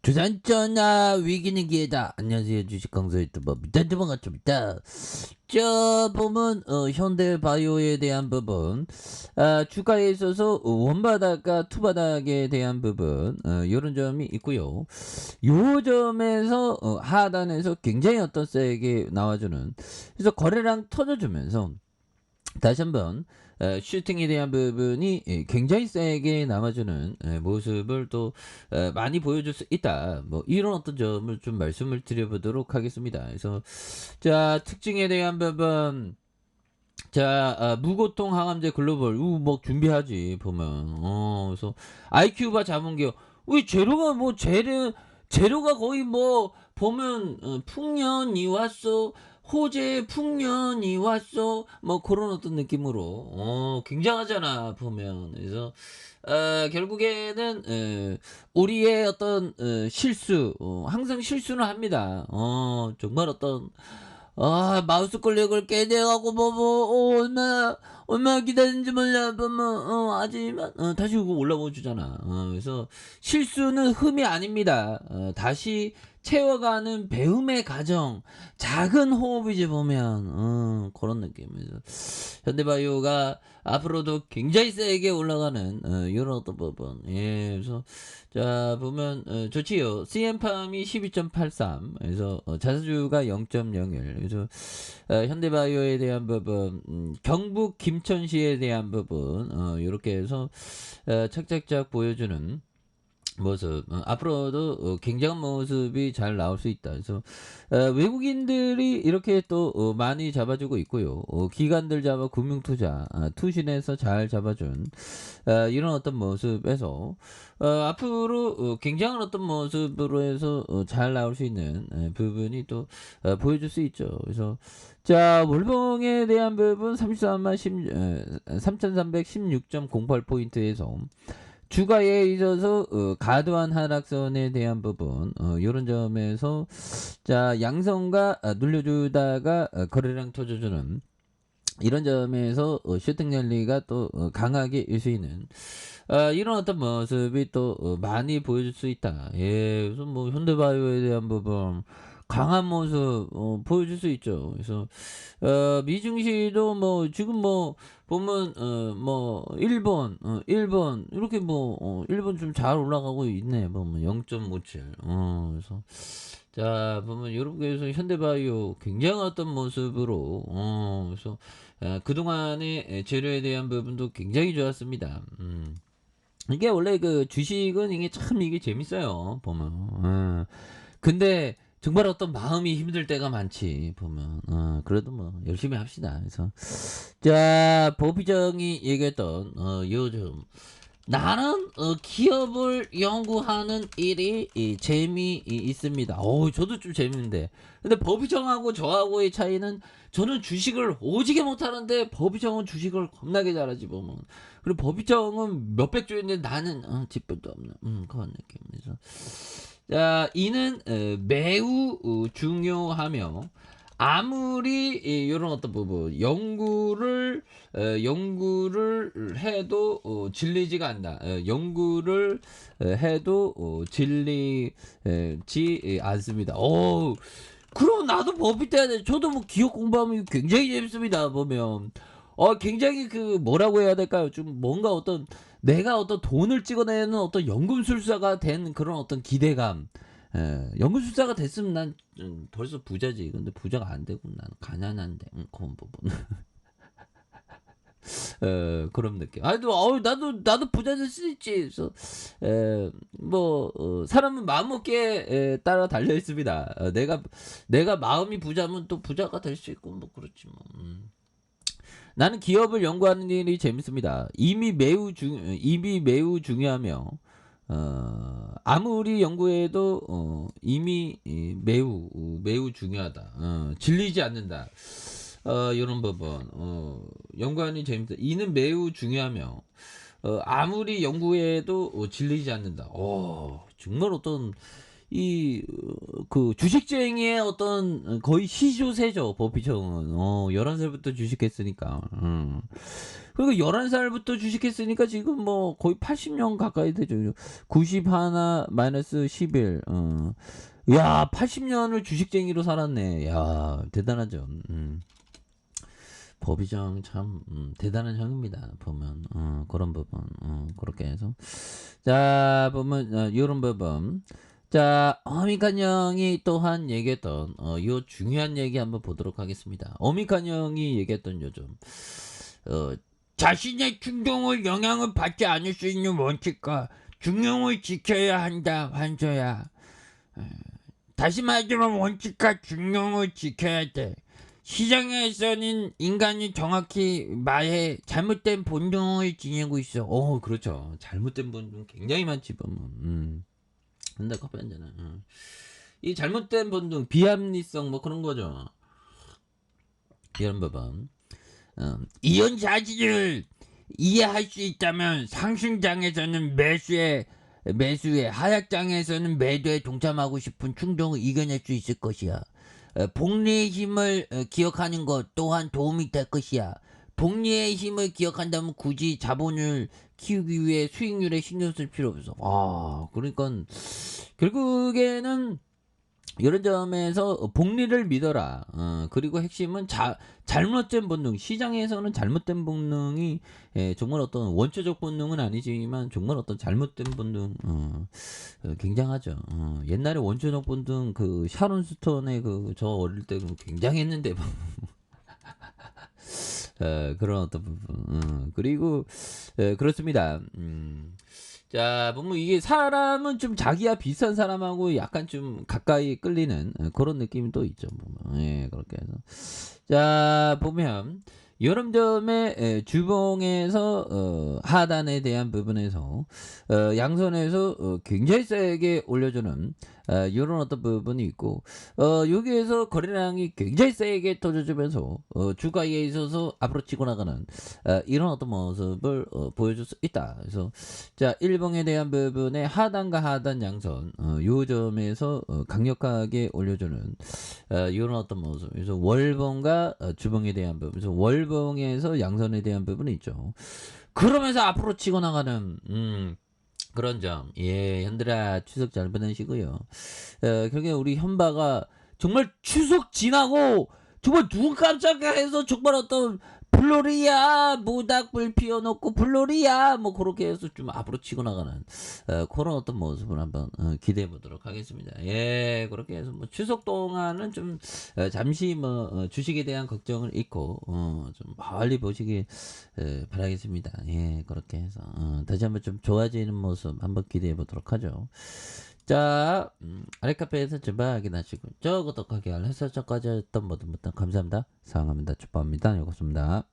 주산전화 위기는 기회다. 안녕하세요. 주식강사 유튜버 미탄트 반갑습니다. 저 부분 현대바이오에 대한 부분, 주가에 있어서 원바닥과 투바닥에 대한 부분, 이런 점이 있고요. 요 점에서 하단에서 굉장히 어떤 세게 나와주는, 그래서 거래량 터져주면서 다시 한번 슈팅에 대한 부분이 굉장히 세게 남아주는 모습을 또 많이 보여줄 수 있다. 뭐 이런 어떤 점을 좀 말씀을 드려보도록 하겠습니다. 그래서 자, 특징에 대한 부분, 자, 무고통 항암제 글로벌 뭐 준비하지 보면, 그래서 IQ바 잡은 게왜 재료가 뭐 재료가 거의 뭐 보면 풍년이 왔어, 호재 풍년이 왔어, 뭐 그런 어떤 느낌으로 굉장하잖아 보면. 그래서 결국에는 우리의 어떤 실수, 항상 실수는 합니다. 정말 어떤 마우스 클릭을 깨내가고 얼마나 기다리는지 몰라 보면 하지만 다시 그거 올라와 주잖아. 그래서 실수는 흠이 아닙니다. 다시 채워가는 배움의 과정, 작은 호흡이지 보면 그런 느낌이죠. 현대바이오가 앞으로도 굉장히 세게 올라가는 이런 어떤 부분. 예, 그래서 자 보면 좋지요. CM팜이 12.83, 그래서 자사주가 0.01. 그래서 현대바이오에 대한 부분, 경북 김천시에 대한 부분, 이렇게 해서 착착착 보여주는 모습, 앞으로도 굉장한 모습이 잘 나올 수 있다. 그래서 외국인들이 이렇게 또 많이 잡아주고 있고요. 기관들 잡아 금융투자, 투신에서 잘 잡아준 이런 어떤 모습에서 앞으로 굉장한 어떤 모습으로 해서 잘 나올 수 있는 부분이 또 보여줄 수 있죠. 그래서 자, 월봉에 대한 부분 33만 3316.08포인트에서 주가에 있어서 과도한 하락선에 대한 부분, 요런 점에서 자, 양성과 눌려주다가 거래량 터져주는 이런 점에서 슈팅 랠리가 또 강하게 일 수 있는 이런 어떤 모습이 또 많이 보여줄 수 있다. 예, 그래서 뭐 현대바이오에 대한 부분 강한 모습 보여줄 수 있죠. 그래서 미증시도 뭐 지금 뭐 보면 뭐 일본 이렇게 뭐 일본 좀 잘 올라가고 있네. 보면 0.57. 그래서 자 보면 요렇게해서 현대바이오 굉장한 어떤 모습으로 그래서 그동안의 재료에 대한 부분도 굉장히 좋았습니다. 이게 원래 그 주식은 이게 참 이게 재밌어요 보면. 근데 정말 어떤 마음이 힘들 때가 많지 보면. 그래도 뭐 열심히 합시다. 그래서 자, 보비정이 얘기했던 요즘 나는 기업을 연구하는 일이 재미있습니다. 저도 좀 재밌는데. 근데 버비정하고 저하고의 차이는, 저는 주식을 오지게 못하는데 버비정은 주식을 겁나게 잘하지 보면. 그리고 버비정은 몇백 조인데 나는 집별도 없는 그런 느낌이죠. 자, 이는 매우 중요하며, 아무리 이런 어떤 부분 연구를 해도 질리지가 않다. 연구를 해도 질리지 않습니다. 그럼 나도 법이 돼야 돼. 저도 뭐 기업 공부하면 굉장히 재밌습니다. 보면 굉장히 그 뭐라고 해야 될까요? 좀 뭔가 어떤 내가 어떤 돈을 찍어내는 어떤 연금술사가 된 그런 어떤 기대감. 연금술사가 됐으면 난 벌써 부자지. 근데 부자가 안 되고 난 가난한데, 그런 부분. 그런 느낌. 나도 부자 될 수 있지. 그래서 사람은 마음먹기에 따라 달려 있습니다. 내가 마음이 부자면 또 부자가 될 수 있고 뭐 그렇지 뭐. 나는 기업을 연구하는 일이 재밌습니다. 이미 매우 중요하며 아무리 연구해도 이미 매우 중요하다. 질리지 않는다. 이런 부분 연구하는 재밌다. 이는 매우 중요하며 아무리 연구해도 질리지 않는다. 정말 어떤 그 주식쟁이의 어떤 거의 시조세죠, 법비정은. 11살부터 주식했으니까. 그리고 11살부터 주식했으니까 지금 뭐 거의 80년 가까이 되죠. 91 마이너스 11. 야, 80년을 주식쟁이로 살았네. 야, 대단하죠. 법이정 참 대단한 형입니다. 보면 그런 부분 그렇게 해서 자 보면 이런 부분 자 어미칸 형이 또한 얘기했던 요 중요한 얘기 한번 보도록 하겠습니다. 어미칸 형이 얘기했던 요즘 자신의 충동을 영향을 받지 않을 수 있는 원칙과 중용을 지켜야 한다 환조야. 다시 말하자면 원칙과 중용을 지켜야 돼. 시장에서는 인간이 정확히 말해 잘못된 본능을 지니고 있어. 그렇죠. 잘못된 본능 굉장히 많지 보면. 근데 커피 한 잔은. 이 잘못된 본능, 비합리성 뭐 그런 거죠. 이런 부분. 이런 사실을 이해할 수 있다면 상승장에서는 매수에 하락장에서는 매도에 동참하고 싶은 충동을 이겨낼 수 있을 것이야. 복리의 힘을 기억하는 것 또한 도움이 될 것이야. 복리의 힘을 기억한다면 굳이 자본을 키우기 위해 수익률에 신경 쓸 필요 없어. 그러니까 결국에는 이런 점에서 복리를 믿어라. 그리고 핵심은 잘못된 본능. 시장에서는 잘못된 본능이 정말 어떤 원초적 본능은 아니지만 정말 어떤 잘못된 본능 굉장하죠. 옛날에 원초적 본능 그 샤론 스톤의 그 저 어릴 때 굉장했는데 그런 어떤 부분. 그리고 그렇습니다. 자, 보면 이게 사람은 좀 자기와 비슷한 사람하고 약간 좀 가까이 끌리는 그런 느낌이 또 있죠. 보면. 예, 그렇게 해서. 자, 보면 여름점의 주봉에서 하단에 대한 부분에서 양선에서 굉장히 세게 올려주는 이런 어떤 부분이 있고 여기에서 거래량이 굉장히 세게 터져주면서 주가에 있어서 앞으로 치고 나가는 이런 어떤 모습을 보여줄 수 있다. 그래서 자 1봉에 대한 부분의 하단과 하단 양선 요 점에서 강력하게 올려주는 이런 어떤 모습. 그래서 월봉과 주봉에 대한 부분. 그래서 월봉에서 양선에 대한 부분이 있죠. 그러면서 앞으로 치고 나가는 그런 점. 예, 현들아 추석 잘 보내시고요. 결국에 우리 현바가 정말 추석 지나고 정말 눈 깜짝해서 정말 어떤 블로리아 모닥불 피워놓고 블로리아 뭐 그렇게 해서 좀 앞으로 치고 나가는 그런 어떤 모습을 한번 기대해 보도록 하겠습니다. 예, 그렇게 해서 뭐 추석 동안은 좀 잠시 뭐 주식에 대한 걱정을 잊고 좀 멀리 보시길 바라겠습니다. 예, 그렇게 해서 다시 한번 좀 좋아지는 모습 한번 기대해 보도록 하죠. 자, 아래카페에서 제발 확인하시고 저 구독하기 알람 설정까지 했던 모든 분들 감사합니다. 사랑합니다. 축복합니다. 여기습니다